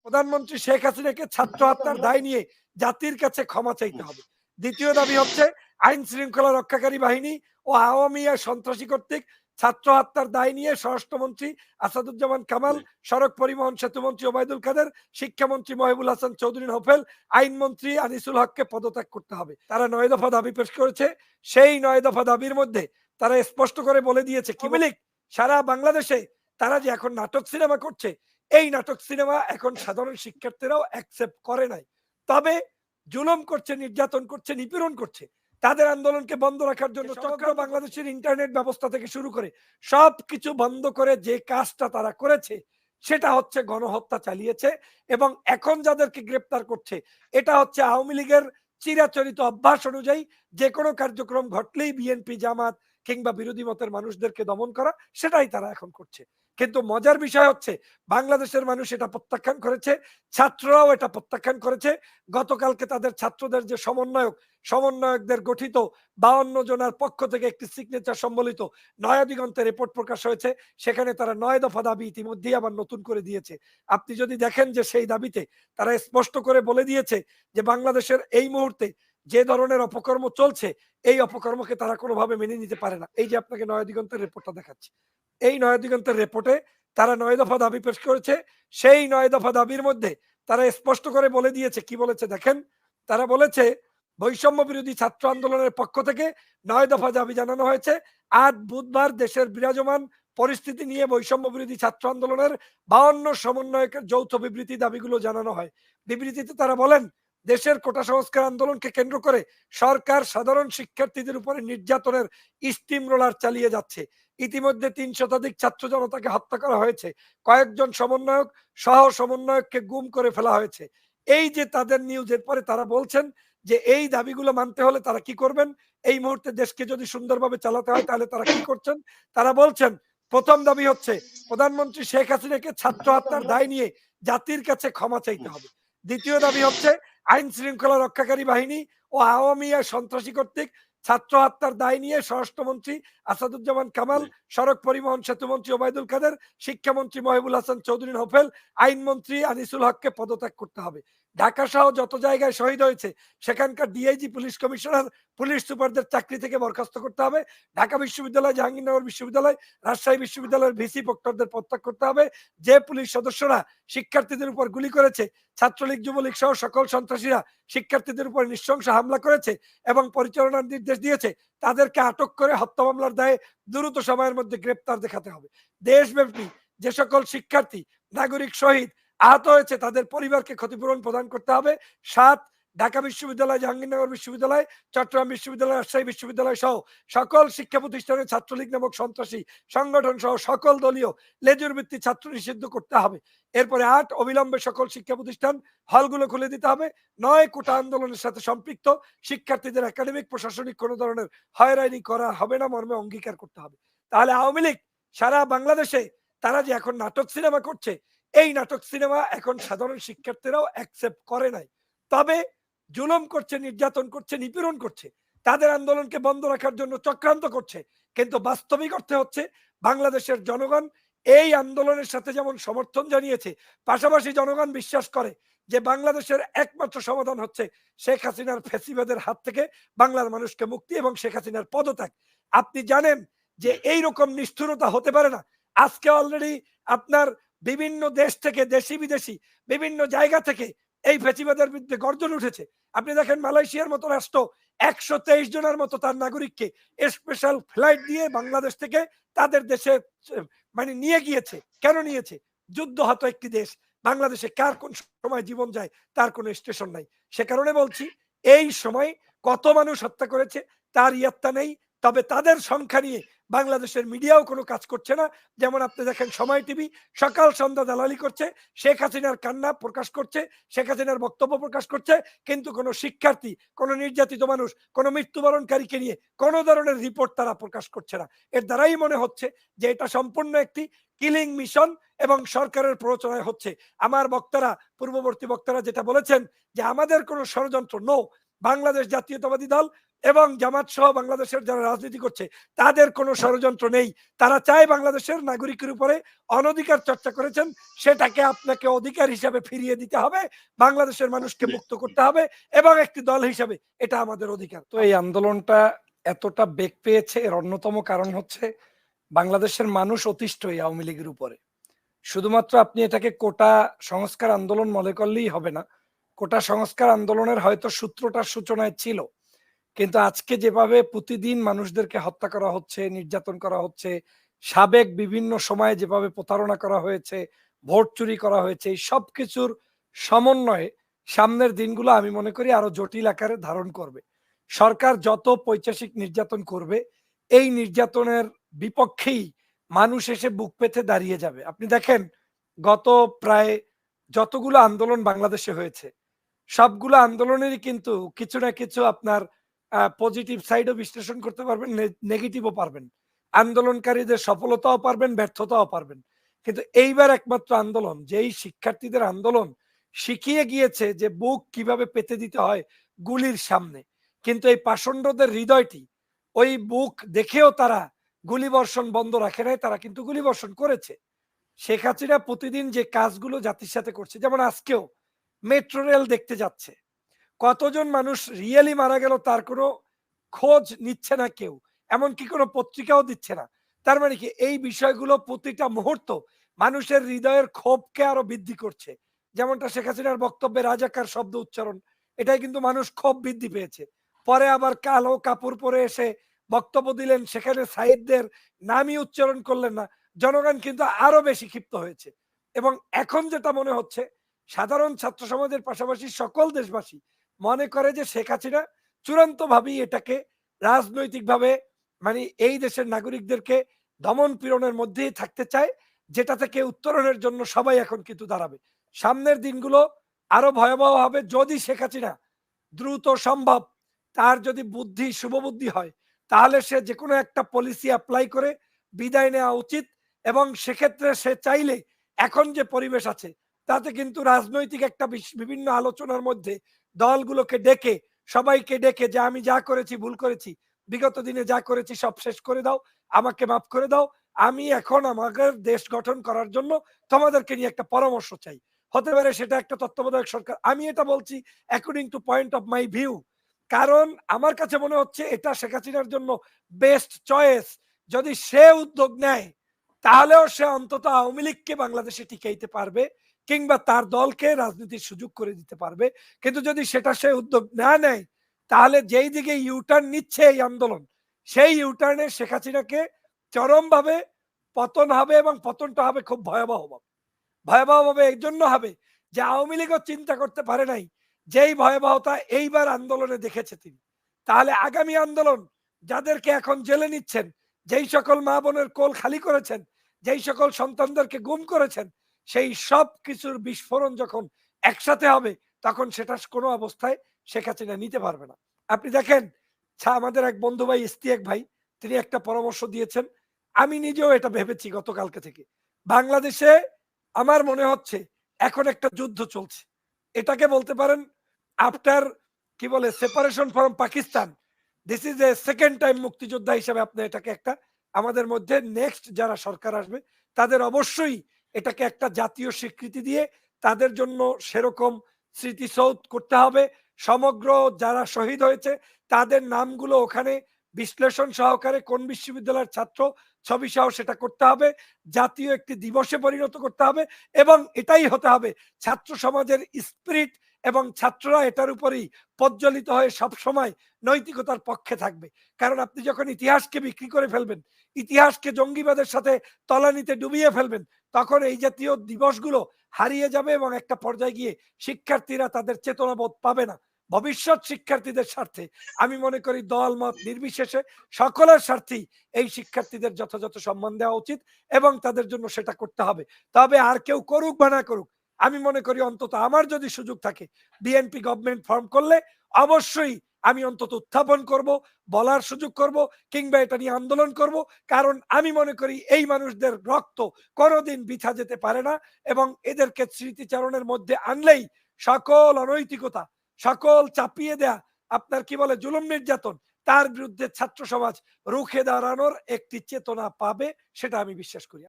প্রধানমন্ত্রী শেখ হাসিনাকে ছাত্র হত্যার দায় নিয়ে জাতির কাছে ক্ষমা চাইতে হবে। দ্বিতীয় দাবি হচ্ছে আইন শৃঙ্খলা রক্ষাকারী বাহিনী ও আওয়ামী সন্ত্রাসী কর্তৃক ছাত্র হত্যার দায় নিয়ে স্বরাষ্ট্রমন্ত্রী আসাদুজ্জামান কামাল, সড়ক পরিবহন সেতুমন্ত্রী ওবায়দুল কাদের, শিক্ষামন্ত্রী মহিবুল হাসান চৌধুরী নোফেল, আইনমন্ত্রী আনিসুল হককে পদত্যাগ করতে হবে। তারা 9 দফা দাবি পেশ করেছে। সেই 9 দফা দাবির মধ্যে তারা স্পষ্ট করে বলে দিয়েছে আওয়ামী লীগ সারা বাংলাদেশে তারা যে এখন নাটক সিনেমা করছে, এই নাটক সিনেমা এখন সাধারণ শিক্ষার্থীরাও অ্যাকসেপ্ট করে নাই। তবে জুলুম করছে, নির্যাতন করছে, নিপীড়ন করছে। তাদের আন্দোলনকে বন্ধ রাখার জন্য সমগ্র বাংলাদেশের ইন্টারনেট ব্যবস্থা থেকে শুরু করে সবকিছু বন্ধ করে যে কাজটা তারা করেছে সেটা হচ্ছে গণহত্যা চালিয়েছে। এবং এখন যাদেরকে গ্রেপ্তার করছে এটা হচ্ছে আওয়ামী লীগের চিরাচরিত অভ্যাস অনুযায়ী যে কোনো কার্যক্রম ঘটলেই বিএনপি, জামাত কিংবা বিরোধী মতের মানুষদেরকে দমন করা, সেটাই তারা এখন করছে। কিন্তু মজার বিষয় হচ্ছে বাংলাদেশের মানুষ এটা প্রত্যাখ্যান করেছে, ছাত্ররাও এটা প্রত্যাখ্যান করেছে। গতকালকে তাদের ছাত্রদের যে সমন্বয়কদের গঠিত 52 জনের পক্ষ থেকে একটি সিগনেচার সম্বলিত নয়া দিগন্তের রিপোর্ট প্রকাশ হয়েছে। সেখানে তারা 9 দফা দাবি ইতিমধ্যেই আবার নতুন করে দিয়েছে। আপনি যদি দেখেন যে সেই দাবিতে তারা স্পষ্ট করে বলে দিয়েছে যে বাংলাদেশের এই মুহূর্তে যে ধরনের অপকর্ম চলছে, এই অপকর্মকে তারা কোনোভাবে মেনে নিতে পারে না। এই যে আপনাকে নয়া দিগন্তের রিপোর্টটা দেখাচ্ছি, এই নয়া দিগন্তের রিপোর্টে তারা 9 দফা দাবি পেশ করেছে। সেই 9 দফা দাবির মধ্যে তারা স্পষ্ট করে বলে দিয়েছে, কি বলেছে দেখেন। তারা বলেছে বৈষম্য বিরোধী ছাত্র আন্দোলনের পক্ষ থেকে 9 দফা দাবি জানানো হয়েছে। আজ বুধবার দেশের বিরাজমান পরিস্থিতি নিয়ে বৈষম্য বিরোধী ছাত্র আন্দোলনের 52 সমন্বয়কের যৌথ বিবৃতি দাবিগুলো জানানো হয়। বিবৃতিতে তারা বলেন, দেশের কোটা সংস্কার আন্দোলনকে কেন্দ্র করে সরকার সাধারণ শিক্ষার্থীদের উপরে নির্যাতনের স্টিম রোলার চালিয়ে যাচ্ছে। ইতিমধ্যে 3 শতাধিক ছাত্র জনতাকে হত্যা করা হয়েছে। কয়েকজন সমন্বয়ক সহ সমন্বয়ককে গুম করে ফেলা হয়েছে। এই যে তাদের নিউজের পরে তারা বলছেন যে এই দাবিগুলো মানতে হলে তারা কি করবেন, এই মুহূর্তে দেশকে যদি সুন্দরভাবে চালাতে হয় তাহলে তারা কি করছেন। তারা বলছেন প্রথম দাবি হচ্ছে প্রধানমন্ত্রী শেখ হাসিনাকে ছাত্র হত্যার দায় নিয়ে জাতির কাছে ক্ষমা চাইতে হবে। দ্বিতীয় দাবি হচ্ছে আইন শৃঙ্খলা রক্ষাকারী বাহিনী ও আওয়ামী সন্ত্রাসী কর্তৃক ছাত্র হত্যার দায় নিয়ে স্বরাষ্ট্রমন্ত্রী আসাদুজ্জামান কামাল, সড়ক পরিবহন সেতুমন্ত্রী ওবায়দুল কাদের, শিক্ষামন্ত্রী মহিবুল হাসান চৌধুরী নোফেল, আইনমন্ত্রী আনিসুল হককে পদত্যাগ করতে হবে। ঢাকা সহ যত জায়গায় শহীদ হয়েছে সেখানকার ডিআইজি, পুলিশ কমিশনার, পুলিশ সুপারদের চাকরি থেকে বরখাস্ত করতে হবে। ঢাকা বিশ্ববিদ্যালয়, জাহাঙ্গীরনগর বিশ্ববিদ্যালয়, রাজশাহী বিশ্ববিদ্যালয়ের ভিসি প্রক্টরদের প্রত্যাগ করতে হবে। যে পুলিশ সদস্যরা শিক্ষার্থীদের উপর গুলি করেছে, ছাত্রলীগ, যুবলীগ সহ সকল সন্ত্রাসীরা শিক্ষার্থীদের উপর নৃশংস হামলা করেছে এবং পরিচালনার নির্দেশ দিয়েছে, তাদেরকে আটক করে হত্যা মামলার দায়ে দ্রুত সময়ের মধ্যে গ্রেপ্তার দেখাতে হবে। দেশব্যাপী যে সকল শিক্ষার্থী, নাগরিক শহীদ, আহত হয়েছে তাদের পরিবারকে ক্ষতিপূরণ প্রদান করতে হবে। 7, ঢাকা বিশ্ববিদ্যালয়, জাহাঙ্গীরনগর বিশ্ববিদ্যালয়, চট্টগ্রাম বিশ্ববিদ্যালয়, রাজশাহী বিশ্ববিদ্যালয় সহ সকল শিক্ষা প্রতিষ্ঠানে ছাত্রলীগ নামক সন্ত্রাসী সংগঠন সহ সকল দলীয় লেজুর ভিত্তিক ছাত্র নিষিদ্ধ করতে হবে। এরপরে 8, অবিলম্বে সকল শিক্ষা প্রতিষ্ঠান হলগুলো খুলে দিতে হবে। 9, কোটা আন্দোলনের সাথে সম্পৃক্ত শিক্ষার্থীদের একাডেমিক, প্রশাসনিক কোনো ধরনের হয়রানি করা হবে না মর্মে অঙ্গীকার করতে হবে। তাহলে আওয়ামী লীগ সারা বাংলাদেশে তারা যে এখন নাটক সিনেমা করছে, এই নাটক সিনেমা এখন সাধারণ শিক্ষার্থীরাও অ্যাকসেপ্ট করে নাই। তবে জুলুম করছে, নির্যাতন করছে, নিপীড়ন করছে, তাদের আন্দোলনকে বন্ধ রাখার জন্য চক্রান্ত করছে। কিন্তু বাস্তবিক অর্থে হচ্ছে বাংলাদেশের জনগণ এই আন্দোলনের সাথে যেমন সমর্থন জানিয়েছে, পাশাপাশি জনগণ বিশ্বাস করে যে বাংলাদেশের একমাত্র সমাধান হচ্ছে শেখ হাসিনার ফ্যাসিবাদের হাত থেকে বাংলার মানুষকে মুক্তি এবং শেখ হাসিনার পদত্যাগ। আপনি জানেন যে এই রকম নিষ্ঠুরতা হতে পারে না। আজকে অলরেডি আপনার বিভিন্ন দেশ থেকে, দেশি বিদেশি বিভিন্ন জায়গা থেকে এই ফ্যাসিবাদের বিরুদ্ধে গর্জন উঠেছে। আপনি দেখেন মালয়েশিয়ার মতো রাষ্ট্র 123 জনের মতো তার নাগরিককে স্পেশাল ফ্লাইট দিয়ে বাংলাদেশ থেকে তাদের দেশে মানে নিয়ে গিয়েছে। কেন নিয়েছে? যুদ্ধহত একটি দেশ। বাংলাদেশে কার কোন সময় জীবন যায় তার কোনো স্টেশন নাই। সে কারণে বলছি এই সময় কত মানুষ হত্যা করেছে তার ইয়াত্তা নেই। তবে তাদের সংখ্যা নিয়ে বাংলাদেশের মিডিয়াও কোনো কাজ করছে না। যেমন আপনি দেখেন সময় টিভি সকাল সন্ধ্যা দালালি করছে, শেখ হাসিনার কান্না প্রকাশ করছে, শেখ হাসিনার বক্তব্য প্রকাশ করছে, কিন্তু কোনো শিক্ষার্থী, কোনো নির্যাতিত মানুষ, কোনো মৃত্যুবরণকারীকে নিয়ে কোনো ধরনের রিপোর্ট তারা প্রকাশ করছে না। এর দ্বারাই মনে হচ্ছে যে এটা সম্পূর্ণ একটি কিলিং মিশন এবং সরকারের প্ররোচনায় হচ্ছে। আমার বক্তারা, পূর্ববর্তী বক্তারা যেটা বলেছেন যে আমাদের কোনো ষড়যন্ত্র, নো, বাংলাদেশ জাতীয়তাবাদী দল এবং জামাত সহ বাংলাদেশের যারা রাজনীতি করছে তাদের কোনো ষড়যন্ত্র নেই। তারা চায় বাংলাদেশের নাগরিকের উপরে অনধিকার চর্চা করেছেন, সেটাকে আপনাকে অধিকার হিসাবে ফিরিয়ে দিতে হবে। বাংলাদেশের মানুষকে মুক্ত করতে হবে এবং একটি দল হিসাবে এটা আমাদের অধিকার। তো এই আন্দোলনটা এতটা বেগ পেয়েছে, এর অন্যতম কারণ হচ্ছে বাংলাদেশের মানুষ অতিষ্ঠ এই আওয়ামী লীগের উপরে। শুধুমাত্র আপনি এটাকে কোটা সংস্কার আন্দোলন মনে করলেই হবে না। কোটা সংস্কার আন্দোলনের হয়তো সূত্রটার সূচনায় ছিল, কিন্তু আজকে যেভাবে প্রতিদিন মানুষদেরকে হত্যা করা হচ্ছে, নির্যাতন করা হচ্ছে, সাবেক বিভিন্ন সময়ে যেভাবে প্রতারণা করা হয়েছে, ভোট চুরি করা হয়েছে, এই সবকিছুর সমন্বয়ে সামনের দিনগুলো আমি মনে করি আরো জটিল আকারে ধারণ করবে। সরকার যত পৈশাচিক নির্যাতন করবে, এই নির্যাতনের বিপক্ষেই মানুষ এসে বুক পেতে দাঁড়িয়ে যাবে। আপনি দেখেন গত প্রায় যতগুলো আন্দোলন বাংলাদেশে হয়েছে, সবগুলো আন্দোলনেরই কিন্তু কিছু না কিছু আপনার পজিটিভ সাইডও বিশ্লেষণ করতে পারবেন, নেগেটিভও পারবেন। আন্দোলনকারীদের সফলতাও পারবেন, ব্যর্থতাও পারবেন। কিন্তু এইবার একমাত্র আন্দোলন, যেই শিক্ষার্থীদের আন্দোলন শিখিয়ে গিয়েছে যে বুক কিভাবে পেতে দিতে হয় গুলির সামনে। কিন্তু এই পাষণ্ডদের হৃদয়টি ওই বুক দেখেও তারা গুলিবর্ষণ বন্ধ রাখে নাই, তারা কিন্তু গুলিবর্ষণ করেছে। শেখ হাসিনা প্রতিদিন যে কাজগুলো জাতির সাথে করছে, যেমন আজকেও মেট্রো রেল দেখতে যাচ্ছে। কতজন মানুষ রিয়েলি মারা গেল তার কোনো খোঁজ নিচ্ছে না কেউ, এমনকি কোনো পত্রিকাও দিচ্ছে না। তার মানে কি এই বিষয়গুলো প্রতিটা মুহূর্ত মানুষের হৃদয়ের ক্ষোভকে আরো বৃদ্ধি করছে। যেমনটা শেখ হাসিনার বক্তব্যে রাজাকার শব্দ উচ্চারণ, এটাই কিন্তু মানুষ ক্ষোভ বৃদ্ধি পেয়েছে। পরে আবার কালো কাপড় পরে এসে বক্তব্য দিলেন, সেখানে সাইদদের নামই উচ্চারণ করলেন না। জনগণ কিন্তু আরো বেশি ক্ষিপ্ত হয়েছে। এবং এখন যেটা মনে হচ্ছে, সাধারণ ছাত্র সমাজের পাশাপাশি সকল দেশবাসী মনে করে যে শেখ হাসিনা চূড়ান্তভাবেই এটাকে রাজনৈতিকভাবে মানে এই দেশের নাগরিকদেরকে দমন পীড়নের মধ্যেই থাকতে চায়, যেটা থেকে উত্তরণের জন্য সবাই এখন কিন্তু দাঁড়াবে। সামনের দিনগুলো আরো ভয়াবহ হবে যদি শেখ হাসিনা দ্রুত সম্ভব তার যদি বুদ্ধি শুভবুদ্ধি হয়, তাহলে সে যেকোনো একটা পলিসি অ্যাপ্লাই করে বিদায় নেওয়া উচিত। এবং সেক্ষেত্রে সে চাইলে এখন যে পরিবেশ আছে তাতে কিন্তু রাজনৈতিক একটা বিভিন্ন আলোচনার মধ্যে দলগুলোকে ডেকে, সবাইকে ডেকে যে আমি যা করেছি ভুল করেছি, বিগত দিনে যা করেছি সব শেষ করে দাও, আমাকে মাফ করে দাও, আমি এখন আমাদের দেশ গঠন করার জন্য তোমাদেরকে নিয়ে একটা পরামর্শ চাই। হতে পারে সেটা একটা তত্ত্বাবধায়ক সরকার। আমি এটা বলছি according to point of my view. কারণ আমার কাছে মনে হচ্ছে এটা শেখ হাসিনার জন্য বেস্ট চয়েস। যদি সে উদ্যোগ নেয় তাহলেও সে অন্তত আওয়ামী লীগকে বাংলাদেশে টিকাইতে পারবে, কিংবা তার দলকে রাজনীতির সুযোগ করে দিতে পারবে। কিন্তু যদি সেটা সে উদ্যোগ না নেয়, তাহলে যেই দিকে ইউটার্ন নিচ্ছে এই আন্দোলন, সেই ইউটার্নে শেখ হাসিনাকে চরমভাবে পতন হবে, এবং পতনটা হবে খুব ভয়াবহ ভাবে। ভয়াবহ ভাবে এই জন্য হবে যে আওয়ামী লীগও চিন্তা করতে পারে নাই যেই ভয়াবহতা এইবার আন্দোলনে দেখেছে তিনি। তাহলে আগামী আন্দোলন যাদেরকে এখন জেলে নিচ্ছেন, যেই সকল মা বোনের কোল খালি করেছেন, যেই সকল সন্তানদেরকে গুম করেছেন, সেই সব কিছুর বিস্ফোরণ যখন একসাথে হবে, তখন সেটা কোনো অবস্থায় শেখ হাসিনা নিতে পারবে না। আপনি দেখেন আমাদের এক বন্ধু ভাই ইস্তিয়াক ভাই, তিনি একটা পরামর্শ দিয়েছেন। আমি নিজেও এটা ভেবেছি গতকালকে থেকে। বাংলাদেশে আমার মনে হচ্ছে এখন একটা যুদ্ধ চলছে। এটাকে বলতে পারেন আফটার কি বলে separation from Pakistan, this is a second time মুক্তিযোদ্ধা হিসেবে আপনি এটাকে একটা আমাদের মধ্যে নেক্সট যারা সরকার আসবে তাদের অবশ্যই এটাকে একটা জাতীয় স্বীকৃতি দিয়ে তাদের জন্য সেরকম স্মৃতিসৌধ করতে হবে। সমগ্র যারা শহীদ হয়েছে তাদের নামগুলো ওখানে বিশ্লেষণ সহকারে কোন বিশ্ববিদ্যালয়ের ছাত্র ছবি সহ সেটা করতে হবে, জাতীয় একটি দিবসে পরিণত করতে হবে। এবং এটাই হতে হবে ছাত্র সমাজের স্পিরিট, এবং ছাত্ররা এটার উপরেই প্রজ্বলিত হয়ে সব সময় নৈতিকতার পক্ষে থাকবে। কারণ আপনি যখন ইতিহাসকে বিক্রি করে ফেলবেন, ইতিহাসকে জঙ্গিবাদের সাথে তলানিতে ডুবিয়ে ফেলবেন, তখন এই জাতীয় দিবসগুলো হারিয়ে যাবে এবং একটা পর্যায়ে গিয়ে শিক্ষার্থীরা তাদের চেতনাবোধ পাবে না। ভবিষ্যৎ শিক্ষার্থীদের স্বার্থে আমি মনে করি দল মত নির্বিশেষে সকলের স্বার্থেই এই শিক্ষার্থীদের যথাযথ সম্মান দেওয়া উচিত, এবং তাদের জন্য সেটা করতে হবে। তবে আর কেউ করুক বা না করুক, আমি মনে করি অন্তত আমার যদি সুযোগ থাকে বিএনপি গভর্নমেন্ট ফর্ম করলে অবশ্যই আমি অন্তত উত্থাপন করব, বলার সুযোগ করব, কিংবা এটা নিয়ে আন্দোলন করব। কারণ আমি মনে করি এই মানুষদের রক্ত কোনোদিন বৃথা যেতে পারে না, এবং এদেরকে স্মৃতিচারণের মধ্যে আনলেই সকল অনৈতিকতা, সকল চাপিয়ে দেয়া, আপনার কি বলে জুলুম নির্যাতন, তার বিরুদ্ধে ছাত্র সমাজ রুখে দাঁড়ানোর একটি চেতনা পাবে, সেটা আমি বিশ্বাস করি।